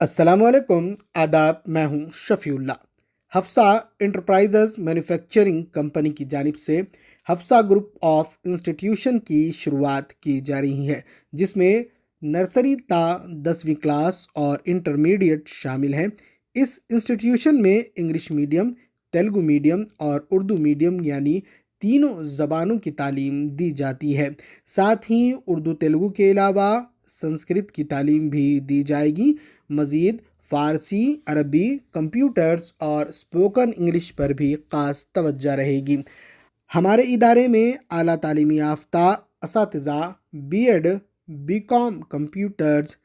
अस्सलामुअलैकुम, आदाब। मैं हूं Shafiullah. Hafsa enterprises manufacturing company की जानिब से हफ्सा ग्रुप ऑफ इंस्टीट्यूशन की शुरुआत की जा रही है, जिसमें नर्सरी ता 10वीं क्लास और इंटरमीडिएट शामिल हैं। इस इंस्टीट्यूशन में इंग्लिश मीडियम, तेलुगु मीडियम और उर्दू मीडियम यानी तीनों ज़बानों की तालीम दी जाती है। साथ ही उर्दू तेलुगु के अलावा संस्कृत की तालीम भी दी जाएगी। मज़ीद फ़ारसी, अरबी, कंप्यूटर्स और स्पोकन इंग्लिश पर भी ख़ास तवज्जो रहेगी। हमारे इदारे में आला तालीमी याफ्ता असातिज़ा BEd, BCom computers,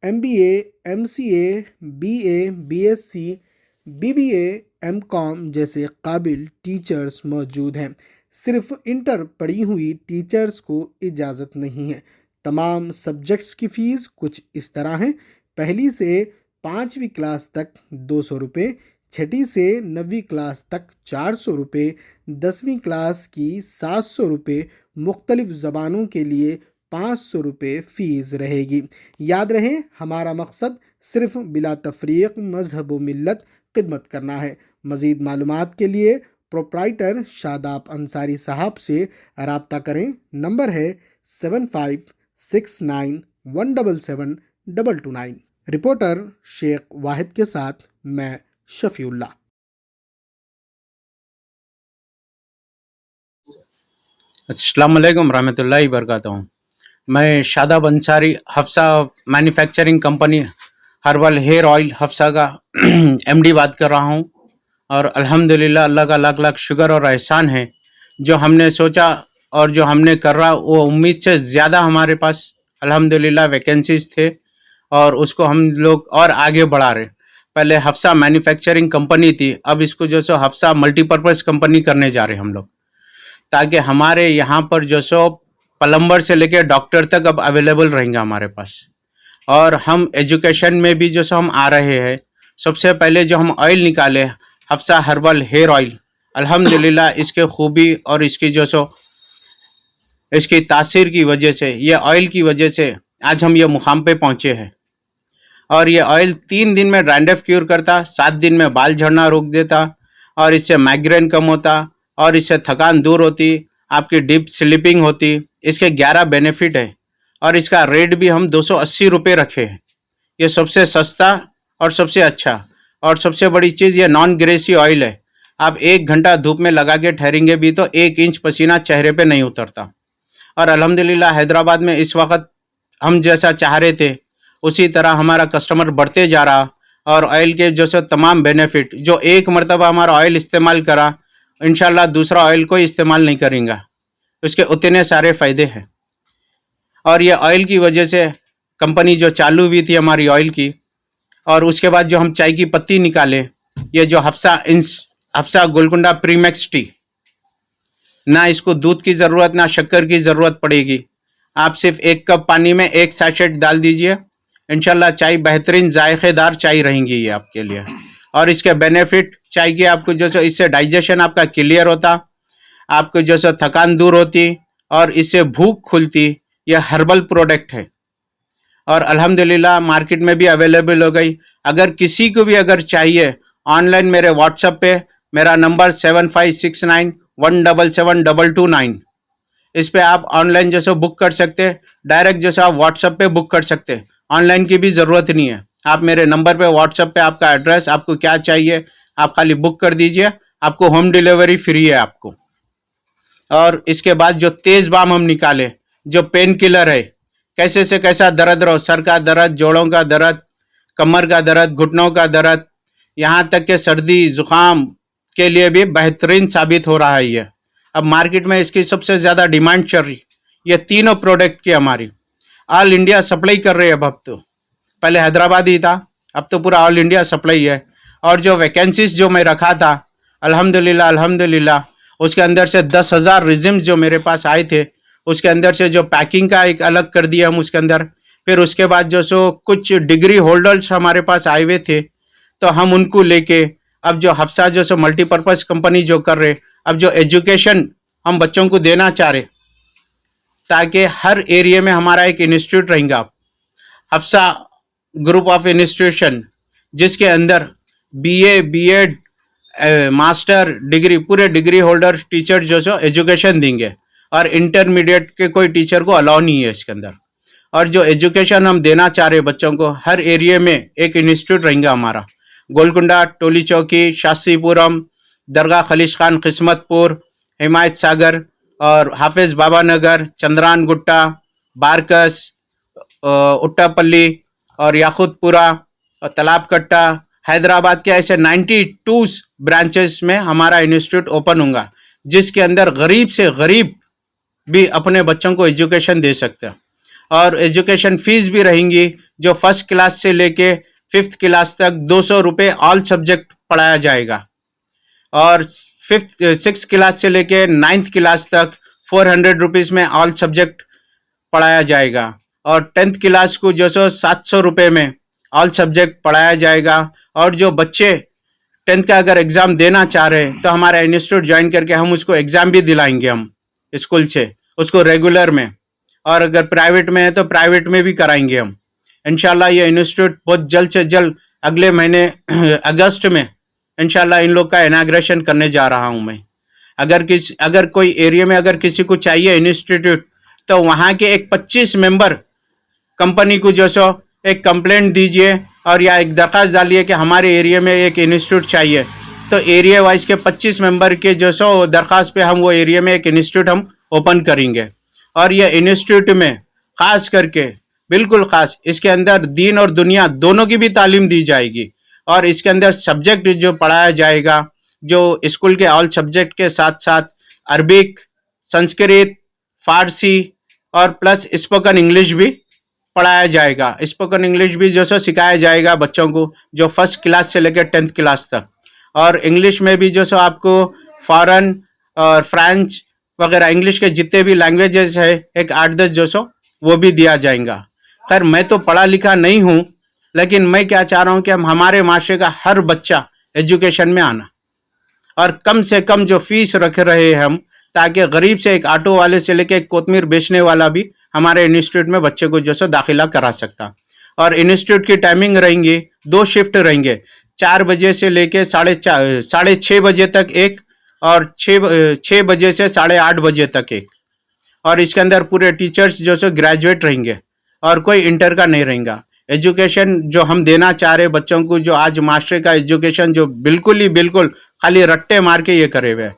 MBA, MCA, BA, BSc, BBA, MCom जैसे काबिल टीचर्स मौजूद हैं। सिर्फ इंटर पढ़ी हुई टीचर्स को इजाज़त नहीं है। तमाम सब्जेक्ट्स की फ़ीस कुछ इस तरह है। पहली से 5वीं क्लास तक 200 रुपये, छठी से 9वीं क्लास तक 400 रुपये, 10वीं क्लास की 700 रुपये, मुख्तलिफ ज़बानों के लिए 500 रुपये फ़ीस रहेगी। याद रहे, हमारा मकसद सिर्फ बिला तफरीक मजहब व मिल्लत खिदमत करना है। मज़ीद मालूमात के लिए प्रोप्राइटर शादाब अंसारी साहब से रब्ता करें। नंबर है 7569177229। रिपोर्टर शेख वाहिद के साथ मैं शफीउल्लाह। अस्सलाम वालेकुम रहमतुल्लाहि वबरकातुहू। मैं Shadab Ansari Hafsa manufacturing company herbal hair oil Hafsa का एमडी बात कर रहा हूं। और अल्हम्दुलिल्लाह अल्लाह का लाख लाख शुक्र और एहसान है, जो हमने सोचा और जो हमने कर रहा वो उम्मीद से ज़्यादा हमारे पास अल्हम्दुलिल्लाह वैकेंसीज थे और उसको हम लोग और आगे बढ़ा रहे। पहले हफ्सा मैन्युफैक्चरिंग कंपनी थी, अब इसको जो सो हफ्सा मल्टीपर्पज़ कंपनी करने जा रहे हैं हम लोग, ताकि हमारे यहाँ पर जो सो प्लम्बर से लेकर डॉक्टर तक अब अवेलेबल रहेंगे हमारे पास। और हम एजुकेशन में भी जो सो हम आ रहे हैं। सबसे पहले जो हम ऑयल निकाले हफ्सा हर्बल हेयर ऑयल, अल्हम्दुलिल्लाह इसके खूबी और इसकी जो सो इसकी तासीर की वजह से, ये ऑयल की वजह से आज हम ये मुकाम पे पहुँचे हैं। और ये ऑयल 3 दिन में डैंड्रफ क्यूर करता, 7 दिन में बाल झड़ना रोक देता और इससे माइग्रेन कम होता और इससे थकान दूर होती, आपकी डीप स्लीपिंग होती। इसके 11 बेनिफिट है और इसका रेट भी हम 280 रुपये रखे हैं। ये सबसे सस्ता और सबसे अच्छा और सबसे बड़ी चीज़, ये नॉन ग्रेसी ऑयल है। आप 1 घंटा धूप में लगा के ठहरेंगे भी तो 1 इंच पसीना चेहरे पे नहीं उतरता। और अल्हम्दुलिल्लाह हैदराबाद में इस वक्त हम जैसा चाह रहे थे उसी तरह हमारा कस्टमर बढ़ते जा रहा। और ऑयल के जो से तमाम बेनिफिट, जो एक मरतबा हमारा ऑयल इस्तेमाल करा, इंशाल्लाह दूसरा ऑयल कोई इस्तेमाल नहीं करेंगे, उसके उतने सारे फ़ायदे हैं। और ये ऑयल की वजह से कंपनी जो चालू हुई थी हमारी ऑयल की, और उसके बाद जो हम चाय की पत्ती निकाले, ये जो हफ्सा गोलकुंडा प्रीमेक्स टी, ना इसको दूध की ज़रूरत ना शक्कर की ज़रूरत पड़ेगी। आप सिर्फ 1 कप पानी में 1 सैशेट डाल दीजिए, इंशाल्लाह चाय बेहतरीन जायकेदार चाय रहेंगी ये आपके लिए। और इसके बेनिफिट चाय की, आपको जो सो इससे डाइजेशन आपका क्लियर होता, आपको जो सो थकान दूर होती और इससे भूख खुलती। यह हर्बल प्रोडक्ट है और अल्हम्दुलिल्लाह मार्केट में भी अवेलेबल हो गई। अगर किसी को भी अगर चाहिए, ऑनलाइन मेरे व्हाट्सएप पे मेरा नंबर 7569177229, इस पे आप ऑनलाइन जैसे बुक कर सकते हैं। डायरेक्ट जैसे आप व्हाट्सएप पे बुक कर सकते हैं, ऑनलाइन की भी ज़रूरत नहीं है। आप मेरे नंबर पे व्हाट्सएप पे आपका एड्रेस, आपको क्या चाहिए, आप खाली बुक कर दीजिए, आपको होम डिलीवरी फ्री है आपको। और इसके बाद जो तेज़ बाम हम निकाले, जो पेन किलर है, कैसे से कैसा दर्द रहो, सर का दर्द, जोड़ों का दर्द, कमर का दर्द, घुटनों का दर्द, यहाँ तक के सर्दी ज़ुकाम के लिए भी बेहतरीन साबित हो रहा है ये। अब मार्केट में इसकी सबसे ज़्यादा डिमांड चल रही। ये तीनों प्रोडक्ट की हमारी ऑल इंडिया सप्लाई कर रही है अब तो। पहले हैदराबाद ही था, अब तो पूरा ऑल इंडिया सप्लाई है। और जो वैकेंसीज जो मैं रखा था, अल्हम्दुलिल्लाह अल्हम्दुलिल्लाह उसके अंदर से 10,000 रिज्यूम्स जो मेरे पास आए थे, उसके अंदर से जो पैकिंग का एक अलग कर दिया हम उसके अंदर। फिर उसके बाद जो सो कुछ डिग्री होल्डर्स हमारे पास आए हुए थे, तो हम उनको लेके अब जो हफ्सा जो सो मल्टीपर्पज़ कंपनी जो कर रहे, अब जो एजुकेशन हम बच्चों को देना चाह रहे, ताकि हर एरिया में हमारा एक इंस्टीट्यूट रहेगा। हफ्सा ग्रुप ऑफ इंस्टीट्यूशन, जिसके अंदर बीए, बीएड, मास्टर डिग्री, पूरे डिग्री होल्डर टीचर जो सो एजुकेशन देंगे, और इंटरमीडिएट के कोई टीचर को अलाउ नहीं है इसके अंदर। और जो एजुकेशन हम देना चाह रहे हैं बच्चों को, हर एरिया में एक इंस्टीट्यूट रहेगा हमारा। गोलकुंडा, टोली चौकी, शास्त्रीपुरम, दरगाह खलीश खान, किस्मतपुर, हिमायत सागर और हाफिज बाबा नगर, चंद्रान गुट्टा, बारकस, उट्टापल्ली और याकुतपुरा और तालाब कट्टा, हैदराबाद के ऐसे 92 ब्रांचेस में हमारा इंस्टीट्यूट ओपन होगा, जिसके अंदर गरीब से गरीब भी अपने बच्चों को एजुकेशन दे सकते हैं। और एजुकेशन फीस भी रहेंगी, जो फर्स्ट क्लास से लेके 5th क्लास तक 200 रुपये ऑल सब्जेक्ट पढ़ाया जाएगा, और 6th क्लास से लेके 9th क्लास तक 400 रुपीज़ में ऑल सब्जेक्ट पढ़ाया जाएगा, और 10th क्लास को जो सो 700 रुपये में ऑल सब्जेक्ट पढ़ाया जाएगा। और जो बच्चे 10th का अगर एग्ज़ाम देना चाह रहे हैं तो हमारा इंस्टीट्यूट ज्वाइन करके हम उसको एग्ज़ाम भी दिलाएंगे, हम स्कूल से उसको रेगुलर में, और अगर प्राइवेट में है तो प्राइवेट में भी कराएंगे हम। इंशाल्लाह ये इंस्टीट्यूट बहुत जल्द से जल्द अगले महीने अगस्त में इंशाल्लाह इन लोग का इनाग्रेशन करने जा रहा हूँ मैं। अगर कोई एरिया में अगर किसी को चाहिए इंस्टीट्यूट, तो वहाँ के एक 25 मेंबर कंपनी को जो सो एक कंप्लेंट दीजिए और या एक दरख्वास्त डालिए कि हमारे एरिया में एक इंस्टीट्यूट चाहिए, तो एरिया वाइज के 25 मेंबर के जो सो दरख्वास्त पे हम वो एरिया में एक इंस्टीट्यूट हम ओपन करेंगे। और ये इंस्टीट्यूट में ख़ास करके बिल्कुल ख़ास इसके अंदर दीन और दुनिया दोनों की भी तालीम दी जाएगी, और इसके अंदर सब्जेक्ट जो पढ़ाया जाएगा, जो स्कूल के ऑल सब्जेक्ट के साथ साथ अरबिक, संस्कृत, फारसी और प्लस स्पोकन इंग्लिश भी पढ़ाया जाएगा। स्पोकन इंग्लिश भी जो सो सिखाया जाएगा बच्चों को, जो फर्स्ट क्लास से लेकर 10th क्लास तक। और इंग्लिश में भी जो सो आपको फॉरेन और फ्रेंच वगैरह इंग्लिश के जितने भी लैंग्वेजेस है, एक 8-10 जो सो वो भी दिया जाएगा। खैर मैं तो पढ़ा लिखा नहीं हूँ, लेकिन मैं क्या चाह रहा हूँ कि हम हमारे माशरे का हर बच्चा एजुकेशन में आना, और कम से कम जो फीस रख रहे हैं हम, ताकि गरीब से एक ऑटो वाले से लेके एक कोतमीर बेचने वाला भी हमारे इंस्टीट्यूट में बच्चे को जो सो दाखिला करा सकता। और इंस्टीट्यूट की टाइमिंग रहेंगी, 2 शिफ्ट रहेंगे, 4 बजे से लेके 6:30 बजे तक एक, और 6 बजे से 8:30 बजे तक एक। और इसके अंदर पूरे टीचर्स जो सो ग्रेजुएट रहेंगे और कोई इंटर का नहीं रहेगा। एजुकेशन जो हम देना चाह रहे बच्चों को, जो आज मास्टर का एजुकेशन जो बिल्कुल खाली रट्टे मार के ये करे हुए,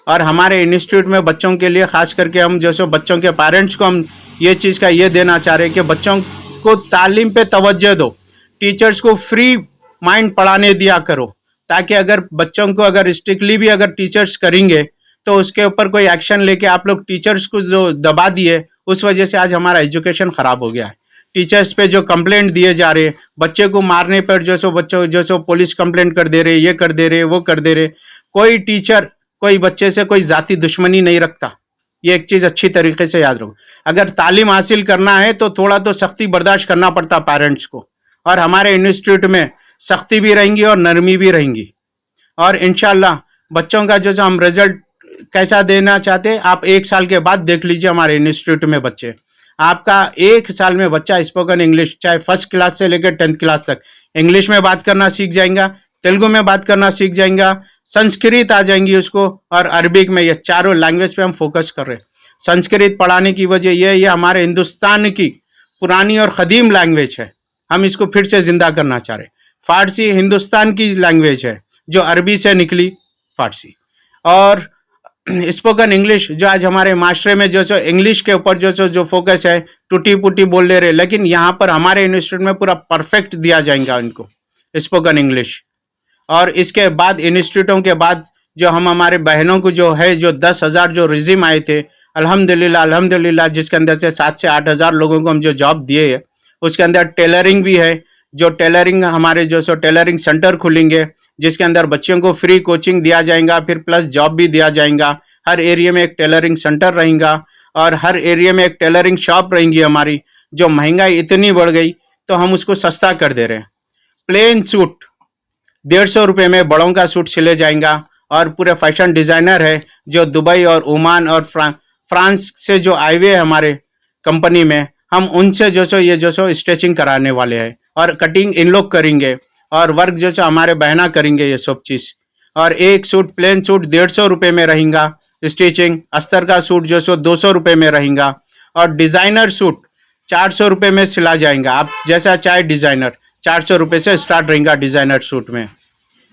और हमारे इंस्टीट्यूट में बच्चों के लिए खास करके हम जो सो बच्चों के पेरेंट्स को हम ये चीज़ का ये देना चाह रहे हैं कि बच्चों को तालीम पे तवज्जो दो, टीचर्स को फ्री माइंड पढ़ाने दिया करो, ताकि अगर बच्चों को अगर स्ट्रिक्टली भी अगर टीचर्स करेंगे तो उसके ऊपर कोई एक्शन लेके आप लोग टीचर्स को जो दबा दिए, उस वजह से आज हमारा एजुकेशन ख़राब हो गया है। टीचर्स पे जो कंप्लेंट दिए जा रहे, बच्चे को मारने पर जो सो बच्चों जो सो पुलिस कंप्लेंट कर दे रहे, ये कर दे रहे, वो कर दे रहे। कोई टीचर कोई बच्चे से कोई ज़ाती दुश्मनी नहीं रखता, ये एक चीज़ अच्छी तरीके से याद रखो। अगर तालीम हासिल करना है तो थोड़ा तो सख्ती बर्दाश्त करना पड़ता पेरेंट्स को, और हमारे इंस्टीट्यूट में सख्ती भी रहेंगी और नरमी भी रहेंगी। और इंशाल्लाह बच्चों का जो हम रिजल्ट कैसा देना चाहते हैं, आप 1 साल के बाद देख लीजिए हमारे इंस्टीट्यूट में बच्चे, आपका 1 साल में बच्चा स्पोकन इंग्लिश चाहे फर्स्ट क्लास से लेकर 10th क्लास तक इंग्लिश में बात करना सीख जाएगा, तेलुगु में बात करना सीख जाएगा, संस्कृत आ जाएंगी उसको, और अरबिक में। ये चारों लैंग्वेज पे हम फोकस कर रहे हैं। संस्कृत पढ़ाने की वजह यह है, ये हमारे हिंदुस्तान की पुरानी और क़दीम लैंग्वेज है, हम इसको फिर से ज़िंदा करना चाह रहे हैं। फ़ारसी हिंदुस्तान की लैंग्वेज है, जो अरबी से निकली फ़ारसी। और स्पोकन इंग्लिश जो आज हमारे माशरे में जो सो इंग्लिश के ऊपर जो फोकस है, टूटी फूटी बोल ले रहे, लेकिन यहाँ पर हमारे इंस्टीट्यूट में पूरा परफेक्ट दिया जाएगा इनको स्पोकन इंग्लिश। और इसके बाद इंस्टीट्यूटों के बाद जो हम हमारे बहनों को जो है, जो 10,000 जो रिज्यूम आए थे, अल्हम्दुलिल्लाह जिसके अंदर से 7 से 8,000 लोगों को हम जो जॉब दिए है, उसके अंदर टेलरिंग भी है। जो टेलरिंग हमारे जो सो टेलरिंग सेंटर खुलेंगे, जिसके अंदर बच्चों को फ्री कोचिंग दिया जाएगा, फिर प्लस जॉब भी दिया जाएगा। हर एरिया में एक टेलरिंग सेंटर रहेगा, और हर एरिया में एक टेलरिंग शॉप रहेंगी हमारी। जो महंगाई इतनी बढ़ गई तो हम उसको सस्ता कर दे रहे हैं। प्लेन सूट 150 रुपये में बड़ों का सूट सिले जाएगा, और पूरे फैशन डिज़ाइनर है जो दुबई और ओमान और फ्रांस से जो आए हुए हैं हमारे कंपनी में, हम उनसे जो सो स्टिचिंग कराने वाले हैं। और कटिंग इन लोग करेंगे और वर्क जो सो हमारे बहना करेंगे ये सब चीज़। और एक सूट प्लेन सूट 150 रुपये में रहेगा स्टिचिंग, अस्तर का सूट जो सो 200 रुपये में रहेगा और डिज़ाइनर सूट 400 रुपये में सिला जाएगा। आप जैसा चाहे डिज़ाइनर 400 रुपये से स्टार्ट रहेगा डिज़ाइनर सूट में।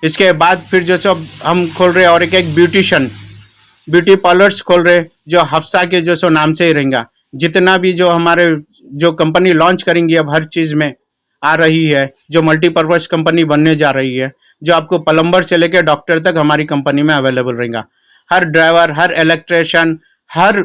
इसके बाद फिर जो सो हम खोल रहे हैं और एक ब्यूटिशन ब्यूटी पार्लर्स खोल रहे जो हफ्सा के जो सो नाम से ही रहेगा। जितना भी जो हमारे जो कंपनी लॉन्च करेंगी अब हर चीज़ में आ रही है, जो मल्टीपर्पज़ कंपनी बनने जा रही है, जो आपको प्लम्बर से लेकर डॉक्टर तक हमारी कंपनी में अवेलेबल रहेगा। हर ड्राइवर, हर इलेक्ट्रिशियन, हर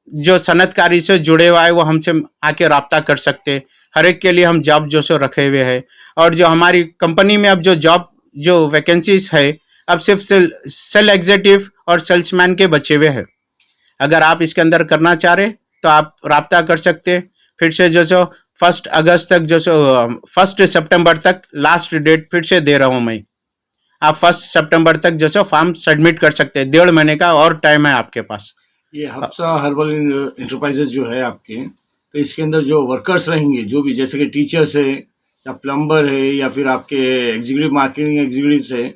जो सनतकारी से जुड़े हुआ है वो हमसे आके रब्ता कर सकते। हर एक के लिए हम जॉब जो सो रखे हुए हैं। और जो हमारी कंपनी में अब जो जॉब जो वैकेंसीज है अब सिर्फ सेल एग्जीक्यूटिव और सेल्समैन के बचे हुए हैं। अगर आप इसके अंदर करना चाह रहे तो आप रब्ता कर सकते। फिर से जो सो 1 अगस्त तक जो सो 1 सितंबर तक लास्ट डेट फिर से दे रहा हूँ मैं। आप 1 सितंबर तक जो सो फॉर्म सबमिट कर सकते हैं। 1.5 महीने का और टाइम है आपके पास। ये हफ्सा हर्बल इंटरप्राइजेज जो है आपके, तो इसके अंदर जो वर्कर्स रहेंगे जो भी, जैसे कि टीचर्स है या प्लम्बर है या फिर आपके एग्जीक्यूटिव मार्केटिंग एग्जीक्यूटिव है,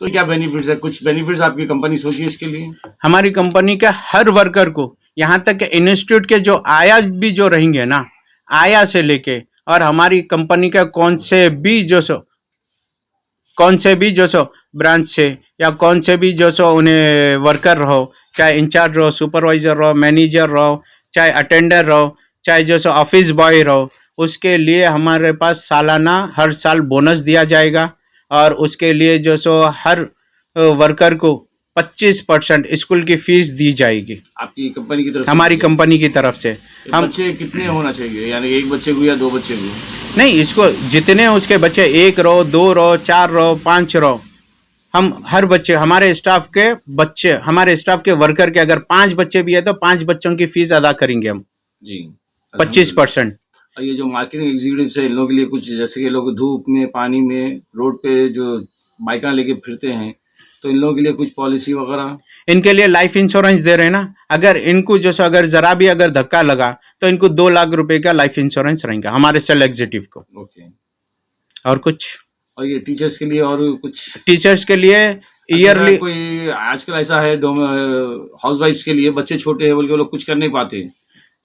तो क्या बेनिफिट्स है? कुछ बेनिफिट्स आपकी कंपनी सोची है इसके लिए? हमारी कंपनी के हर वर्कर को, यहाँ तक कि इंस्टीट्यूट के जो आया भी जो रहेंगे ना, आया से लेके और हमारी कंपनी का कौन से भी जो सो ब्रांच से या कौन से भी जो सो उन्हें वर्कर रहो, चाहे इंचार्ज रहो, सुपरवाइजर रहो, मैनेजर रहो, चाहे अटेंडर रहो, चाहे जो सो ऑफिस बॉय रहो, उसके लिए हमारे पास सालाना हर साल बोनस दिया जाएगा। और उसके लिए जो सो हर वर्कर को 25% स्कूल की फीस दी जाएगी आपकी कंपनी की तरफ से? हमारी कंपनी की तरफ से। हम बच्चे कितने होना चाहिए, यानी एक बच्चे को या 2 बच्चे को? नहीं, इसको जितने उसके बच्चे 1 रहो, 2 रहो, 4 रहो, 5 रहो, हम हर बच्चे हमारे स्टाफ के वर्कर के अगर 5 बच्चे भी है तो 5 बच्चों की फीस अदा करेंगे हम जी 25%। और ये जो मार्केटिंग एग्जीक्यूटिव है इन लोगों के लिए कुछ, जैसे कि लोग धूप में, पानी में, रोड पे जो बाइकां लेके फिरते हैं, तो इन लोगों के लिए कुछ पॉलिसी वगैरह? इनके लिए लाइफ इंश्योरेंस दे रहे हैं ना। अगर इनको जो सो अगर जरा भी अगर धक्का लगा तो इनको 2 लाख रुपए का लाइफ इंश्योरेंस रहेगा हमारे सेल एग्जीक्यूटिव को। ओके। और कुछ? और ये टीचर्स के लिए और कुछ? टीचर्स के लिए ईयरली कोई आजकल ऐसा है हाउस वाइफ्स के लिए बच्चे छोटे हैं बोल के वो लोग कुछ कर नहीं पाते,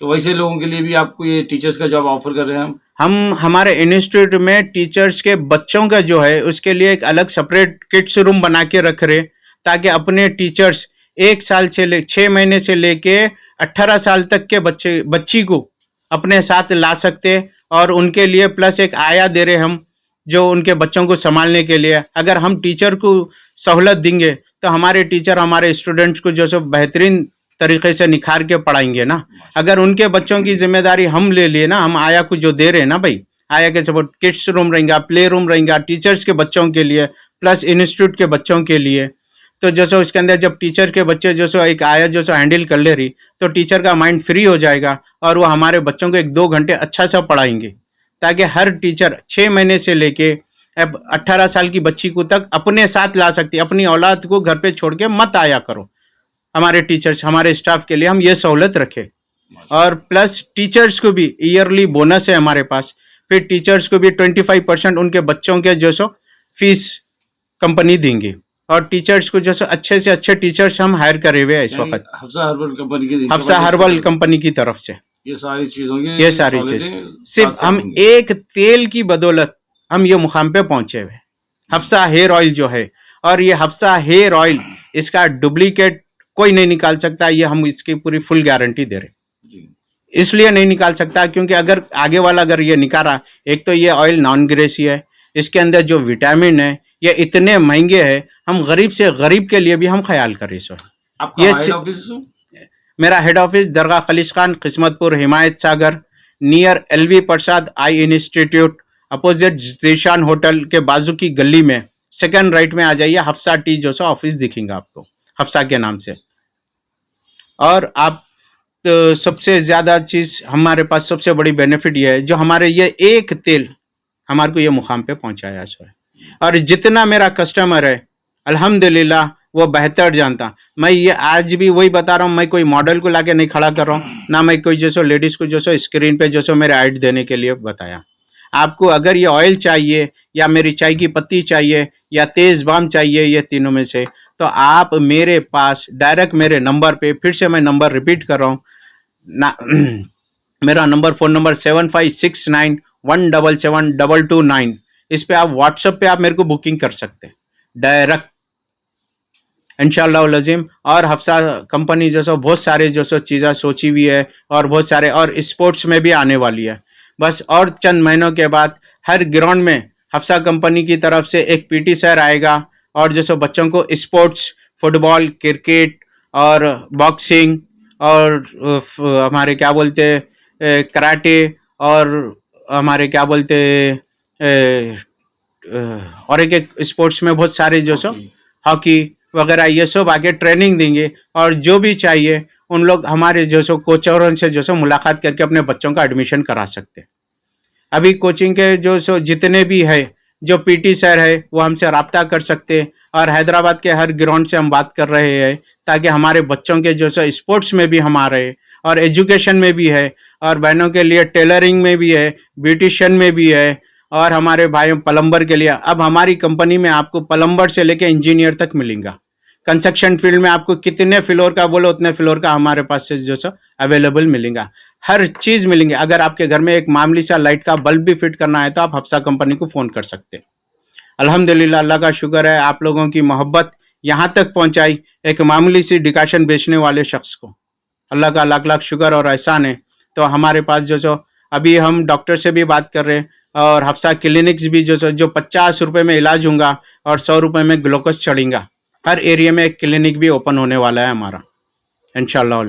तो वैसे लोगों के लिए भी आपको ये टीचर्स का जॉब ऑफर कर रहे हैं हम हमारे इंस्टीट्यूट में टीचर्स के बच्चों का जो है उसके लिए एक अलग सेपरेट किड्स रूम बना के रख रहे, ताकि अपने टीचर्स 1 साल से 6 महीने से लेके 18 साल तक के बच्ची को अपने साथ ला सकते। और उनके लिए प्लस एक आया दे रहे हम जो उनके बच्चों को संभालने के लिए। अगर हम टीचर को सहूलत देंगे तो हमारे टीचर हमारे स्टूडेंट्स को जो सो बेहतरीन तरीके से निखार के पढ़ाएंगे ना। अगर उनके बच्चों की जिम्मेदारी हम ले लिए ना, हम आया को जो दे रहे हैं ना भाई, आया के सपोर्ट किड्स रूम रहेगा, प्ले रूम रहेगा टीचर्स के बच्चों के लिए प्लस इंस्टीट्यूट के बच्चों के लिए। तो जो सो इसके अंदर जब टीचर के बच्चे जो सो एक आया जो सो हैंडल कर ले रही तो टीचर का माइंड फ्री हो जाएगा और वो हमारे बच्चों को 1-2 घंटे अच्छा सा पढ़ाएंगे, ताकि हर टीचर 6 महीने से लेके अब 18 साल की बच्ची को तक अपने साथ ला सकती है। अपनी औलाद को घर पे छोड़ के मत आया करो। हमारे टीचर्स हमारे स्टाफ के लिए हम ये सहूलत रखें। और प्लस टीचर्स को भी ईयरली बोनस है हमारे पास। फिर टीचर्स को भी 25% उनके बच्चों के जो सो फीस कंपनी देंगे। और टीचर्स को जो सो अच्छे से अच्छे टीचर्स हम हायर करे हुए हैं इस वक्त हफ्सा हर्बल कंपनी की तरफ से। ये सारी चीजों की ये सारी चीज सिर्फ हम एक तेल की बदौलत हम ये मुकाम पे पहुंचे हुए। हफ्सा हेयर ऑयल जो है, और ये हफ्सा हेयर ऑयल इसका डुप्लीकेट कोई नहीं निकाल सकता, ये हम इसकी पूरी फुल गारंटी दे रहे। इसलिए नहीं निकाल सकता क्योंकि अगर आगे वाला अगर ये निकाला, एक तो ये ऑयल नॉन ग्रेसी है, इसके अंदर जो विटामिन है ये इतने महंगे हैं, हम गरीब से गरीब के लिए भी हम ख्याल करें। सो ये मेरा हेड ऑफिस दरगाह खलीश खान, किस्मतपुर, हिमायत सागर, नियर LV प्रसाद आई इंस्टीट्यूट, अपोजिट जीशान होटल के बाजू की गली में सेकंड राइट में आ जाइए। हफ्सा टी जो सो ऑफिस दिखेगा आपको हफ्सा के नाम से। और आप सबसे ज़्यादा चीज़ हमारे पास सबसे बड़ी बेनिफिट ये है, जो हमारे ये एक तेल हमारे को ये मुकाम पे पहुंचाया सो है। और जितना मेरा कस्टमर है अल्हम्दुलिल्लाह वो बेहतर जानता। मैं ये आज भी वही बता रहा हूँ, मैं कोई मॉडल को लाके नहीं खड़ा कर रहा हूँ, ना मैं कोई जो सो लेडीज़ को जो सो स्क्रीन पे जो सो मेरे ऐड देने के लिए बताया। आपको अगर ये ऑयल चाहिए या मेरी चाय की पत्ती चाहिए या तेज बाम चाहिए, ये तीनों में से, तो आप मेरे पास डायरेक्ट मेरे नंबर पे, फिर से मैं नंबर रिपीट कर रहा हूँ ना, मेरा नंबर, फ़ोन नंबर 7569177229, इस पे आप व्हाट्सएप पे आप मेरे को बुकिंग कर सकते हैं डायरेक्ट, इंशाअल्लाह लज़ीम। और हफ्सा कंपनी जो सो बहुत सारे जो सो चीज़ें सोची हुई है और बहुत सारे और स्पोर्ट्स में भी आने वाली है। बस और चंद महीनों के बाद हर ग्राउंड में हफ्सा कंपनी की तरफ से एक पीटी सर आएगा और जो सो बच्चों को स्पोर्ट्स, फुटबॉल, क्रिकेट और बॉक्सिंग और हमारे क्या बोलते कराटे और हमारे क्या बोलते और एक स्पोर्ट्स में बहुत सारे जो सो हॉकी वगैरह ये सब आगे ट्रेनिंग देंगे। और जो भी चाहिए उन लोग हमारे जो सो कोचरों से जो सो मुलाकात करके अपने बच्चों का एडमिशन करा सकते हैं। अभी कोचिंग के जो सो जितने भी है जो पीटी सर है वो हमसे रब्ता कर सकते हैं और हैदराबाद के हर ग्राउंड से हम बात कर रहे हैं ताकि हमारे बच्चों के जो सो स्पोर्ट्स में भी हमारे और एजुकेशन में भी है और बहनों के लिए टेलरिंग में भी है, ब्यूटिशियन में भी है और हमारे भाइयों प्लम्बर के लिए। अब हमारी कंपनी में आपको प्लम्बर से लेके इंजीनियर तक मिलेगा। कंस्ट्रक्शन फील्ड में आपको कितने फ्लोर का बोलो उतने फ्लोर का हमारे पास से जो सो अवेलेबल मिलेगा, हर चीज़ मिलेंगे। अगर आपके घर में एक मामूली सा लाइट का बल्ब भी फिट करना है तो आप हफ्सा कंपनी को फ़ोन कर सकते हैं। अल्हम्दुलिल्लाह, अल्लाह का शुक्र है आप लोगों की मोहब्बत यहाँ तक पहुँचाई एक मामूली सी डिकाशन बेचने वाले शख्स को। अल्लाह का लाख लाख शुक्र और एहसान है। तो हमारे पास जो सो अभी हम डॉक्टर से भी बात कर रहे हैं और हफ्सा क्लिनिक्स भी जो सो जो 50 रुपये में इलाज होगा और 100 रुपये में ग्लूकोज चढ़ेगा, हर एरिया में एक क्लिनिक भी ओपन होने वाला है हमारा इंशाअल्लाह।